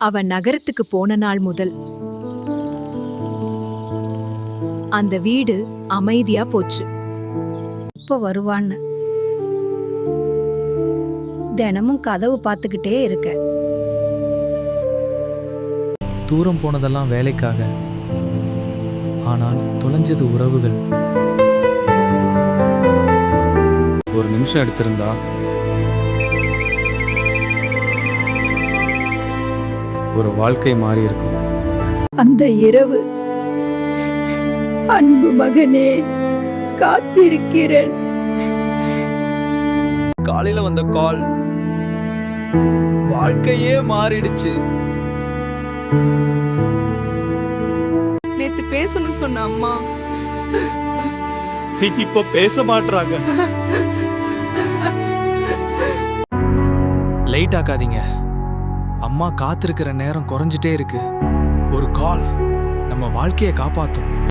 அவன் நகரத்துக்கு போன நாள் முதல் அந்த வீடு அமைதியா போச்சு. இப்ப வருவான்னு தினமும் கதவு பார்த்துக்கிட்டே இருக்க. தூரம் போனதெல்லாம் வேலைக்காக, ஆனால் தொலைஞ்சது உறவுகள். ஒரு நிமிஷம் எடுத்திருந்தா ஒரு வாழ்க்கை மாறி இருக்கும். அந்த இரவு, அன்பு மகனே, காத்திருக்கிறேன். காலையில வந்த கால் வாழ்க்கையே மாறிடுச்சு. நேத்து பேசணும் சொன்ன அம்மா இப்ப பேச மாட்றாங்க. லைட் ஆக்காதீங்க. அம்மா காத்திருக்கிற நேரம் குறைஞ்சிட்டே இருக்கு. ஒரு கால் நம்ம வாழ்க்கையை காப்பாத்தும்.